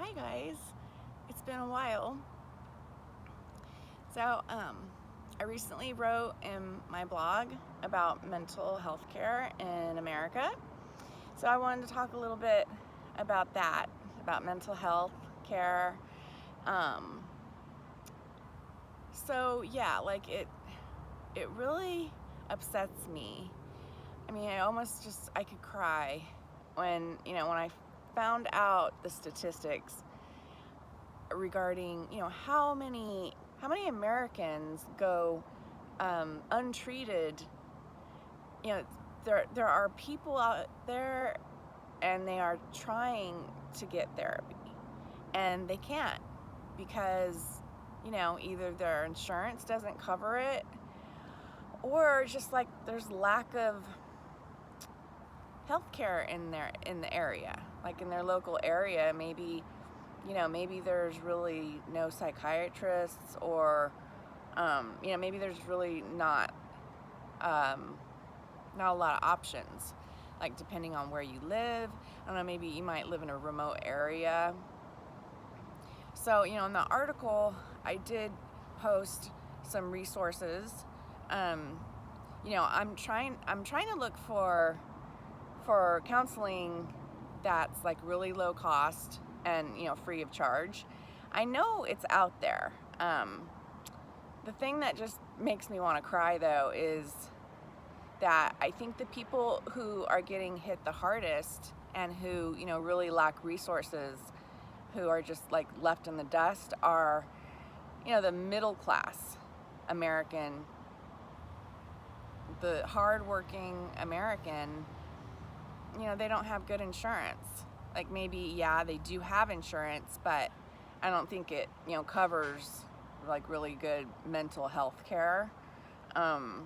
Hi guys, it's been a while. So, I recently wrote in my blog about mental health care in America. So I wanted to talk a little bit about that, about mental health care. Um, so yeah, like it really upsets me. I mean, I could cry when I found out the statistics regarding how many Americans go untreated. There are people out there and they are trying to get therapy and they can't because either their insurance doesn't cover it, or just like there's lack of healthcare in the area, like in their local area. Maybe there's really no psychiatrists, or maybe there's really not a lot of options, like depending on where you live. I don't know, maybe you might live in a remote area. So in the article I did post some resources. I'm trying to look for counseling that's like really low cost and free of charge. I know it's out there. The thing that just makes me want to cry though is that I think the people who are getting hit the hardest and who really lack resources, who are just like left in the dust, are the middle class American, the hardworking American. They don't have good insurance. Like maybe, yeah, they do have insurance, but I don't think it, covers like really good mental health care. My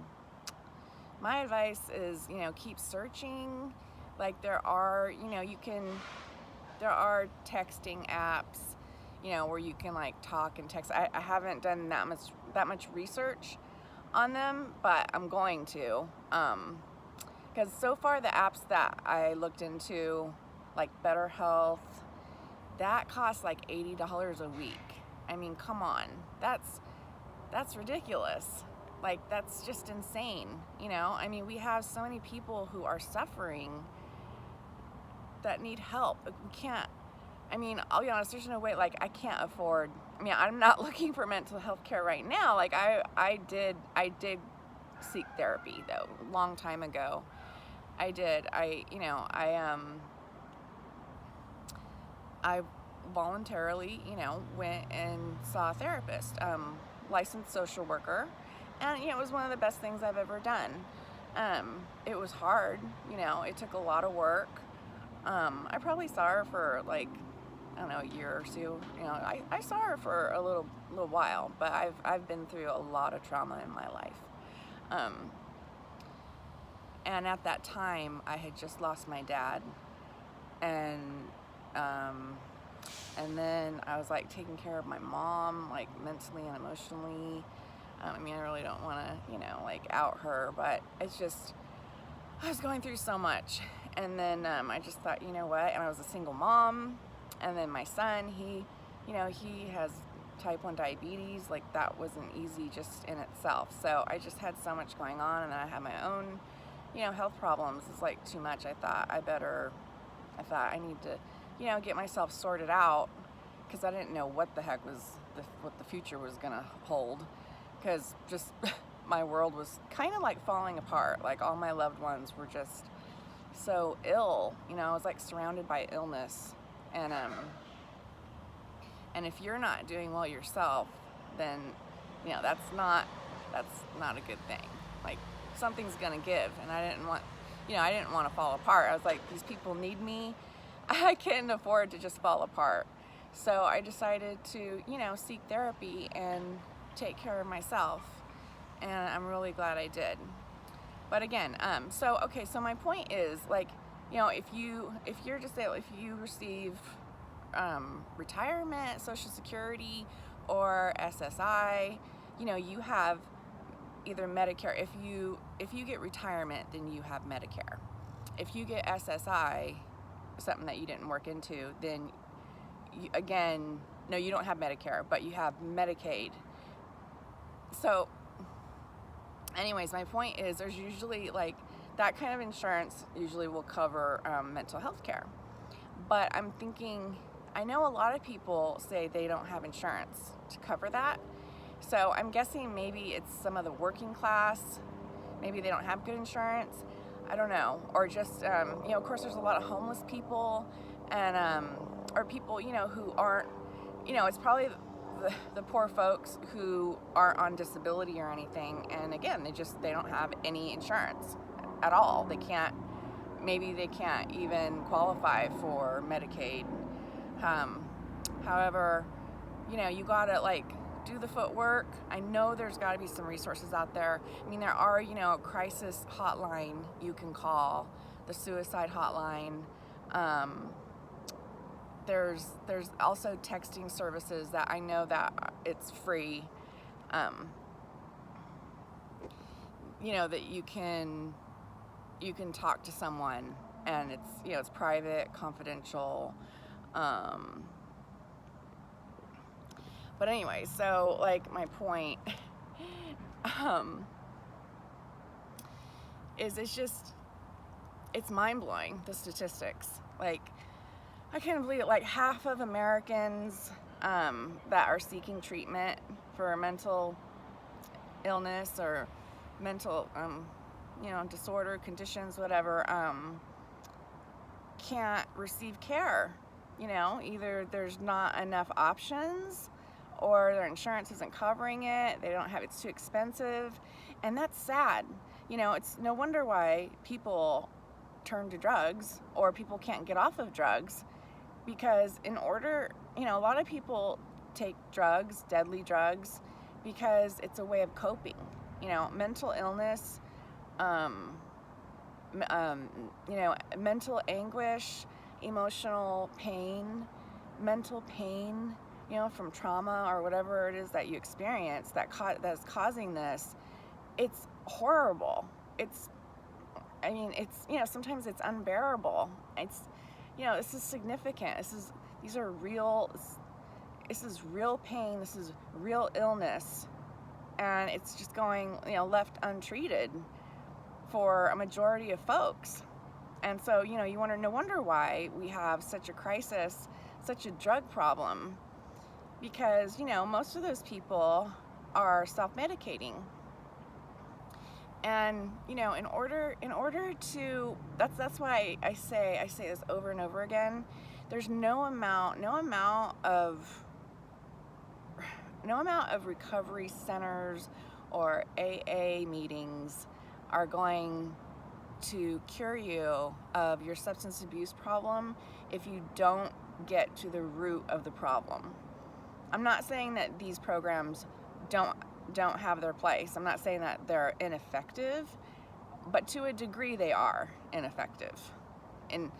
advice is, keep searching. Like there are texting apps, where you can like talk and text. I haven't done that much research on them, but I'm going to. Because so far the apps that I looked into, like BetterHealth, that costs like $80 a week. I mean, come on, that's ridiculous. Like that's just insane. I mean, we have so many people who are suffering that need help. We can't. I mean, I'll be honest, there's no way. Like I can't afford. I mean, I'm not looking for mental health care right now. Like I did seek therapy though, a long time ago. I did. I voluntarily, went and saw a therapist, licensed social worker, and it was one of the best things I've ever done. It was hard, it took a lot of work. I probably saw her for like, I don't know, a year or two. I saw her for a little while, but I've been through a lot of trauma in my life. And at that time, I had just lost my dad, and then I was like taking care of my mom, like mentally and emotionally. I mean, I really don't want to, like out her, but it's just, I was going through so much. And then I just thought, you know what? And I was a single mom, and then my son, he has type 1 diabetes. Like that wasn't easy just in itself. So I just had so much going on, and then I had my own health problems. It's like too much. I thought I need to, get myself sorted out, because I didn't know what the heck what the future was gonna hold, because just my world was kind of like falling apart. Like all my loved ones were just so ill. I was like surrounded by illness, and if you're not doing well yourself, then that's not a good thing. Like something's gonna give, and I didn't want to fall apart. I was like, these people need me. I can't afford to just fall apart. So I decided to, seek therapy and take care of myself, and I'm really glad I did. But again, so my point is, like, if you receive retirement, Social Security, or SSI, you have either Medicare. If you get retirement, then you have Medicare. If you get SSI, something that you didn't work into, then again, no, you don't have Medicare, but you have Medicaid. So anyways, my point is there's usually like that kind of insurance usually will cover mental health care. But I'm thinking, I know a lot of people say they don't have insurance to cover that. So I'm guessing maybe it's some of the working class. Maybe they don't have good insurance. I don't know. Or just, of course there's a lot of homeless people and, or people, who aren't, it's probably the poor folks who aren't on disability or anything. And again, they don't have any insurance at all. Maybe they can't even qualify for Medicaid. However, you gotta do the footwork. I know there's gotta be some resources out there. I mean, there are, a crisis hotline you can call, the suicide hotline. There's also texting services that I know that it's free. That you can talk to someone and it's private, confidential. But anyway, so my point is it's mind-blowing, the statistics. I can't believe it. Half of Americans that are seeking treatment for mental illness or mental disorder, conditions, whatever, can't receive care. Either there's not enough options or their insurance isn't covering it. It's too expensive. And that's sad. It's no wonder why people turn to drugs or people can't get off of drugs, because a lot of people take drugs, deadly drugs, because it's a way of coping. Mental illness, mental anguish, emotional pain, mental pain, from trauma or whatever it is that you experience that's causing this. It's horrible. Sometimes it's unbearable. This is significant. This is real pain. This is real illness. And it's just going, left untreated for a majority of folks. And so, no wonder why we have such a crisis, such a drug problem, because, most of those people are self-medicating. And, in order to, that's why I say this over and over again, there's no amount of recovery centers or AA meetings are going to cure you of your substance abuse problem if you don't get to the root of the problem. I'm not saying that these programs don't have their place. I'm not saying that they're ineffective, but to a degree they are ineffective. And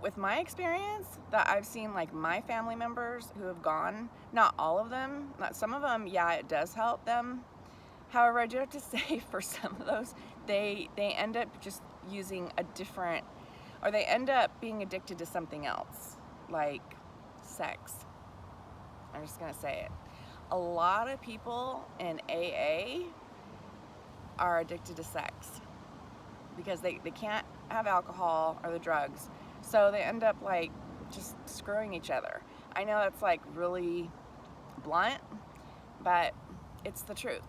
with my experience that I've seen, my family members who have gone, not all of them, not some of them, yeah, it does help them. However, I do have to say for some of those, they end up just using or they end up being addicted to something else, like sex. I'm just gonna say it. A lot of people in AA are addicted to sex because they can't have alcohol or the drugs. So they end up just screwing each other. I know that's really blunt, but it's the truth.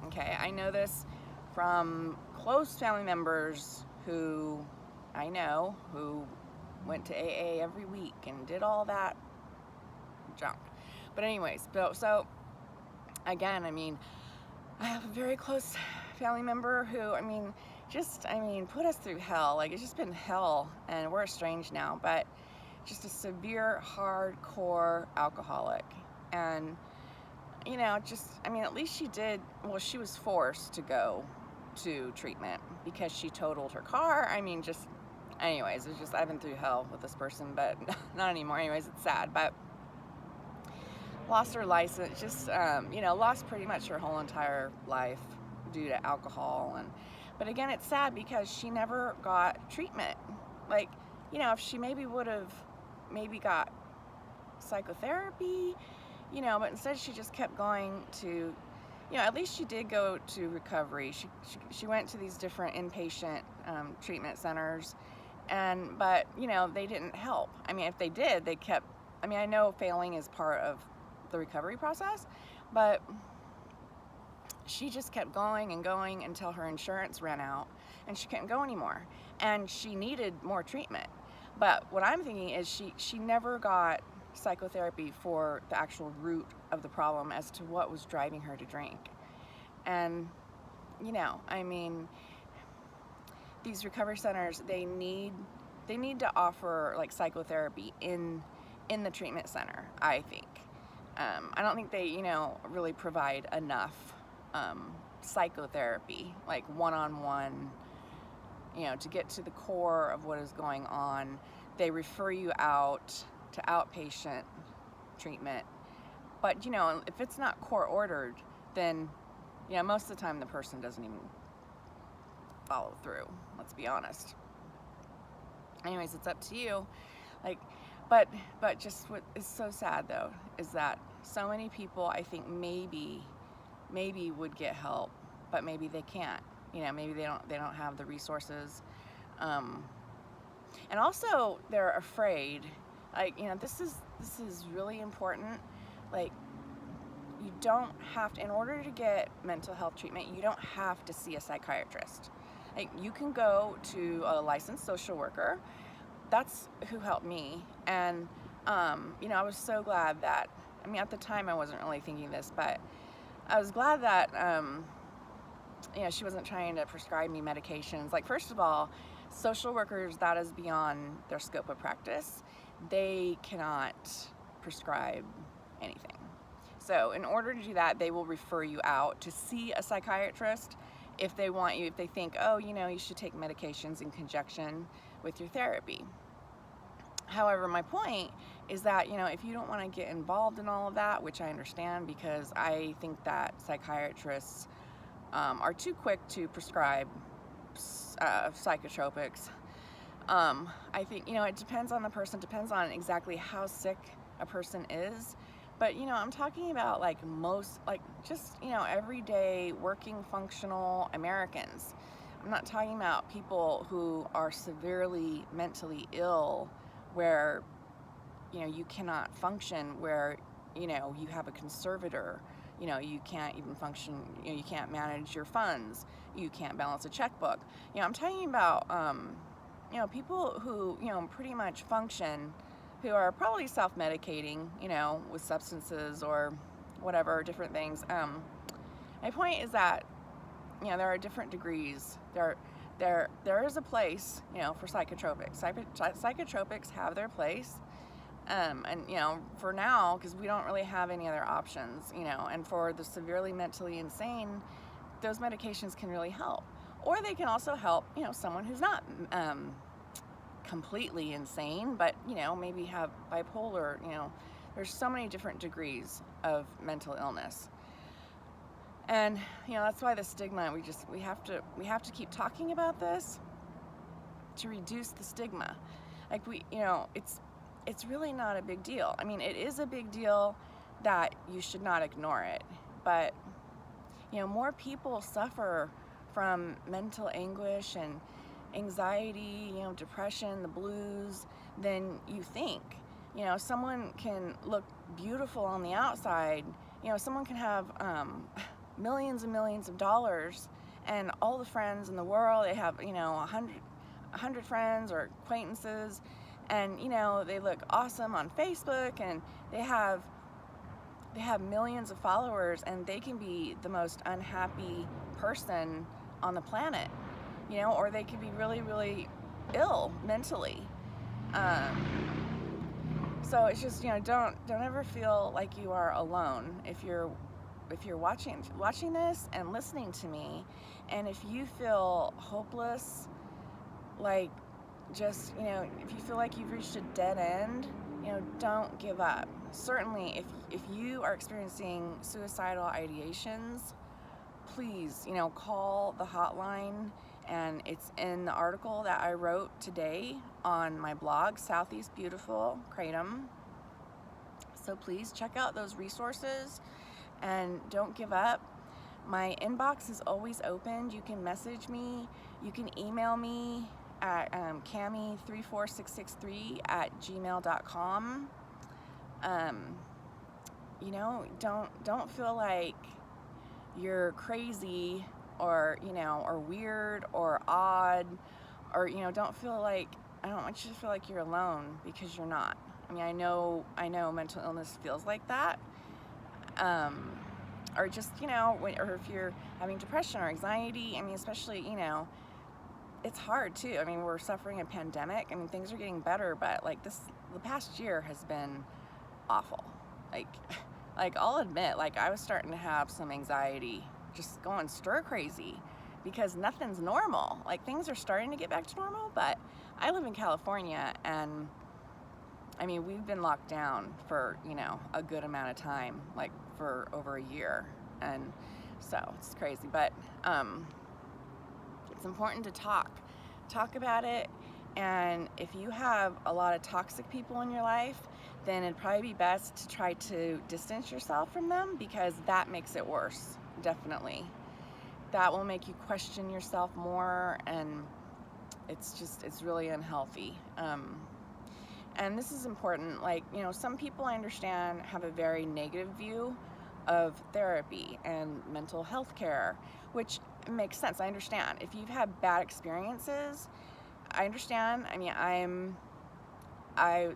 Okay, I know this from close family members who I know who went to AA every week and did all that junk. But anyways, so again, I have a very close family member who, put us through hell. It's just been hell, and we're estranged now, but just a severe, hardcore alcoholic. And, at least she was forced to go to treatment because she totaled her car. Anyways, I've been through hell with this person, but not anymore. Anyways, it's sad, but lost her license, lost pretty much her whole entire life due to alcohol. But again, it's sad because she never got treatment. If she maybe would have got psychotherapy, but instead she just kept going to, at least she did go to recovery. She went to these different inpatient treatment centers, but they didn't help. I mean, if they did, they kept, I know failing is part of the recovery process, but she just kept going and going until her insurance ran out and she couldn't go anymore, and she needed more treatment. But what I'm thinking is she never got psychotherapy for the actual root of the problem as to what was driving her to drink. And these recovery centers, they need to offer like psychotherapy in the treatment center, I think. I don't think they really provide enough psychotherapy, like one-on-one, to get to the core of what is going on. They refer you out to outpatient treatment, but if it's not court ordered, then most of the time the person doesn't even follow through, let's be honest. Anyways, it's up to you. But just what is so sad though is that so many people, I think, maybe would get help, but maybe they can't. Maybe they don't have the resources, and also they're afraid. This is really important. You don't have to, in order to get mental health treatment, you don't have to see a psychiatrist. You can go to a licensed social worker. That's who helped me. And, I was so glad that, at the time I wasn't really thinking this, but I was glad that, she wasn't trying to prescribe me medications. First of all, social workers, that is beyond their scope of practice. They cannot prescribe anything. So in order to do that, they will refer you out to see a psychiatrist if they think, you should take medications in conjunction with your therapy. However, my point is that, if you don't want to get involved in all of that, which I understand, because I think that psychiatrists are too quick to prescribe psychotropics. I think, it depends on the person, depends on exactly how sick a person is. But, I'm talking about everyday working functional Americans. I'm not talking about people who are severely mentally ill where, you cannot function, where, you have a conservator, you can't even function, you can't manage your funds, you can't balance a checkbook. I'm talking about, people who, pretty much function, who are probably self-medicating, with substances or whatever, different things. My point is that, there are different degrees. There is a place, for psychotropics. Psychotropics have their place. And, for now, because we don't really have any other options, and for the severely mentally insane, those medications can really help. Or they can also help, someone who's not completely insane, but, maybe have bipolar, there's so many different degrees of mental illness. And, that's why the stigma, we have to keep talking about this to reduce the stigma. It's really not a big deal. It is a big deal that you should not ignore it, but, more people suffer from mental anguish and anxiety, depression, the blues, than you think. Someone can look beautiful on the outside. Someone can have millions and millions of dollars and all the friends in the world. They have, 100 friends or acquaintances, and, they look awesome on Facebook, and they have millions of followers, and they can be the most unhappy person on the planet, or they could be really, really ill mentally. So it's just, don't ever feel like you are alone if you're watching this and listening to me, and if you feel hopeless, if you feel like you've reached a dead end, don't give up. Certainly, if you are experiencing suicidal ideations, please, call the hotline, and it's in the article that I wrote today on my blog, Southeast Beautiful Kratom. So please check out those resources and don't give up. My inbox is always open. You can message me, you can email me at cami34663@gmail.com. You know, don't feel like you're crazy or, you know, or weird or odd, or, you know, don't feel like, I don't want you to feel like you're alone, because you're not. I mean, I know mental illness feels like that. Or just, you know, or if you're having depression or anxiety, I mean, especially, you know, it's hard too. I mean, we're suffering a pandemic. I mean, things are getting better, but like the past year has been awful. Like I'll admit, like I was starting to have some anxiety, just going stir crazy, because nothing's normal. Like things are starting to get back to normal, but I live in California, and I mean, we've been locked down for, you know, a good amount of time, like for over a year, and so it's crazy. But it's important to talk about it. And if you have a lot of toxic people in your life, then it'd probably be best to try to distance yourself from them, because that makes it worse. Definitely, that will make you question yourself more, and it's really unhealthy. And this is important. Like, you know, some people, I understand, have a very negative view of therapy and mental health care, which makes sense. I understand. If you've had bad experiences, I understand. I mean, I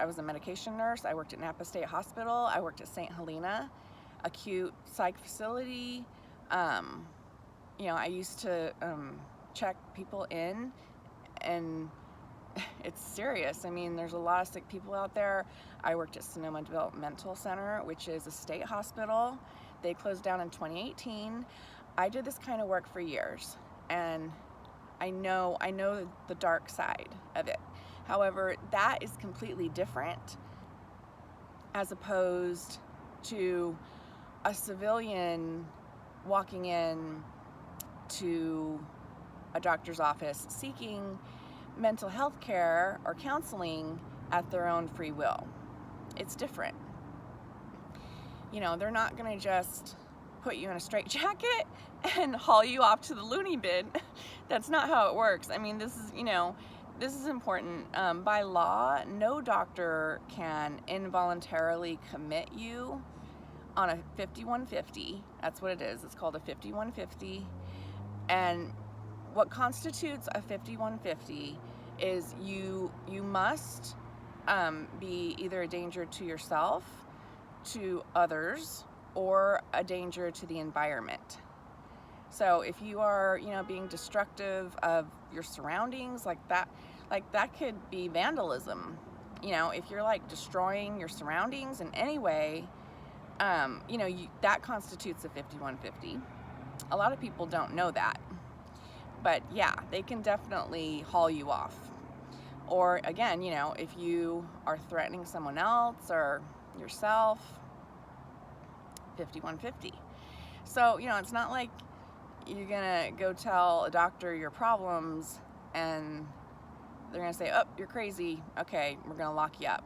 was a medication nurse. I worked at Napa State Hospital. I worked at St. Helena acute psych facility. You know, I used to check people in, and it's serious. I mean, there's a lot of sick people out there. I worked at Sonoma Developmental Center, which is a state hospital. They closed down in 2018. I did this kind of work for years, and I know the dark side of it. However, that is completely different as opposed to a civilian walking in to a doctor's office seeking mental health care or counseling at their own free will. It's different. You know, they're not going to just put you in a straitjacket and haul you off to the loony bin. That's not how it works. I mean, this is important. By law, no doctor can involuntarily commit you on a 5150. That's what it is. It's called a 5150. And what constitutes a 5150 is you must be either a danger to yourself, to others, or a danger to the environment. So if you are, you know, being destructive of your surroundings, like that could be vandalism. You know, if you're like destroying your surroundings in any way, you know, that constitutes a 5150. A lot of people don't know that, but yeah, they can definitely haul you off. Or again, you know, if you are threatening someone else or yourself, 5150. So, you know, it's not like you're gonna go tell a doctor your problems and they're gonna say, oh, you're crazy, okay, we're gonna lock you up.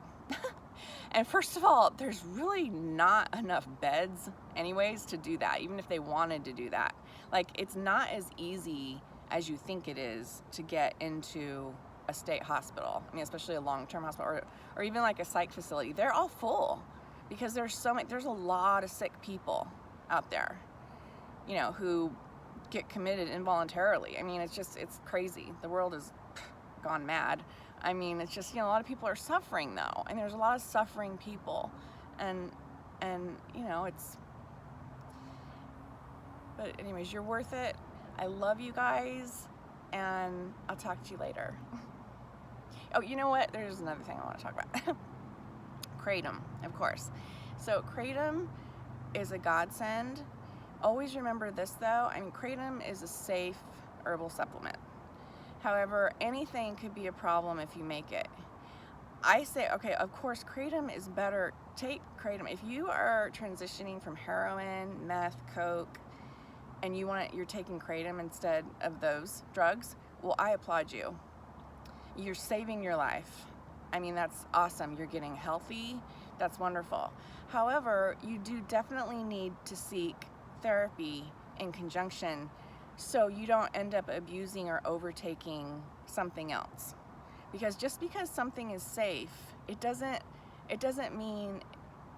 And first of all, there's really not enough beds anyways to do that, even if they wanted to do that. Like, it's not as easy as you think it is to get into a state hospital. I mean, especially a long-term hospital, or even like a psych facility. They're all full because there's a lot of sick people out there, you know, who get committed involuntarily. I mean, it's crazy. The world has gone mad. I mean, it's just, you know, a lot of people are suffering though, and there's a lot of suffering people, and you know, but anyways, you're worth it. I love you guys, and I'll talk to you later. Oh, you know what? There's another thing I want to talk about. Kratom, of course. So Kratom is a godsend. Always remember this though. I mean, Kratom is a safe herbal supplement. However, anything could be a problem if you make it. I say, okay, of course, Kratom is better. Take Kratom. If you are transitioning from heroin, meth, coke, and you're taking Kratom instead of those drugs, well, I applaud you. You're saving your life. I mean, that's awesome. You're getting healthy. that's wonderful. However, you do definitely need to seek therapy in conjunction so you don't end up abusing or overtaking something else. Because just because something is safe, it doesn't mean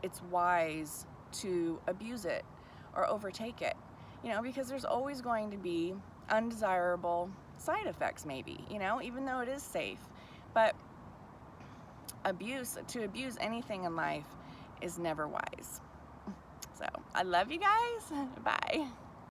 it's wise to abuse it or overtake it. You know, because there's always going to be undesirable side effects maybe, you know, even though it is safe. But to abuse anything in life is never wise. So I love you guys. Bye.